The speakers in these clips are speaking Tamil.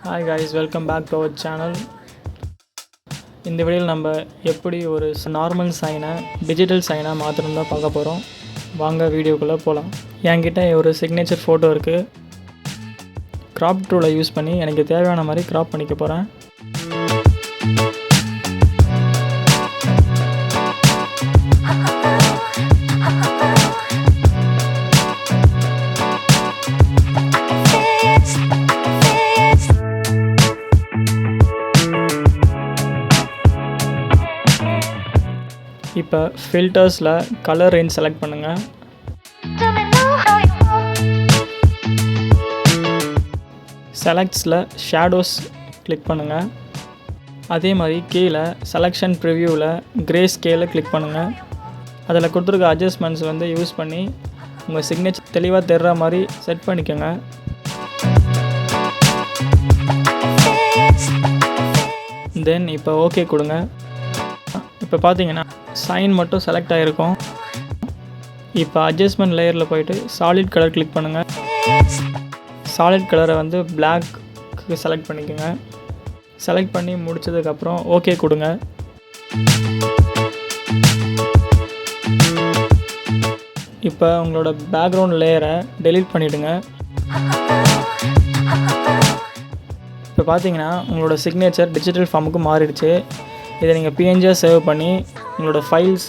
Hi guys, welcome back to our channel. இந்த வீடியோவில் நம்ம எப்படி ஒரு நார்மல் சைனை டிஜிட்டல் சைனாக மாற்றணும் தான் பார்க்க போகிறோம். வாங்க வீடியோக்குள்ளே போகலாம். என்கிட்ட ஒரு சிக்னேச்சர் ஃபோட்டோ இருக்குது. க்ராப் டூலை யூஸ் பண்ணி எனக்கு தேவையான மாதிரி க்ராப் பண்ணிக்க போகிறேன். இப்போ ஃபில்டர்ஸில் கலர் ரேஞ்ச் செலக்ட் பண்ணுங்கள். செலக்ட்ஸில் ஷேடோஸ் கிளிக் பண்ணுங்கள். அதே மாதிரி கீழே செலெக்ஷன் ப்ரிவ்யூவில் கிரே ஸ்கேலை கிளிக் பண்ணுங்கள். அதில் கொடுத்துருக்க அட்ஜஸ்ட்மெண்ட்ஸ் யூஸ் பண்ணி உங்கள் சிக்னேச்சர் தெளிவாக தெரிகிற மாதிரி செட் பண்ணிக்கோங்க. தென் இப்போ ஓகே கொடுங்க. இப்போ பார்த்தீங்கன்னா சைன் மட்டும் செலக்ட் ஆகிருக்கும். இப்போ அட்ஜஸ்ட்மெண்ட் லேயரில் போயிட்டு சாலிட் கலர் கிளிக் பண்ணுங்கள். சாலிட் கலரை பிளாக்கு செலக்ட் பண்ணிக்கோங்க. செலக்ட் பண்ணி முடித்ததுக்கப்புறம் ஓகே கொடுங்க. இப்போ உங்களோட பேக்ரவுண்ட் லேயரை டெலீட் பண்ணிவிடுங்க. இப்போ பார்த்தீங்கன்னா உங்களோட சிக்னேச்சர் டிஜிட்டல் ஃபார்முக்கு மாறிடுச்சு. இதை நீங்கள் பிஎன்ஜியாக சேவ் பண்ணி உங்களோட ஃபைல்ஸ்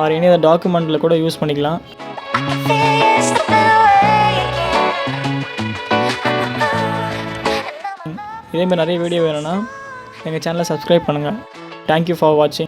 ஆர் எனி அதர் டாக்குமெண்ட்டில் கூட யூஸ் பண்ணிக்கலாம். இதேமாதிரி நிறைய வீடியோ வேணும்னா எங்கள் சேனலை சப்ஸ்கிரைப் பண்ணுங்கள். தேங்க்யூ ஃபார் வாட்சிங்.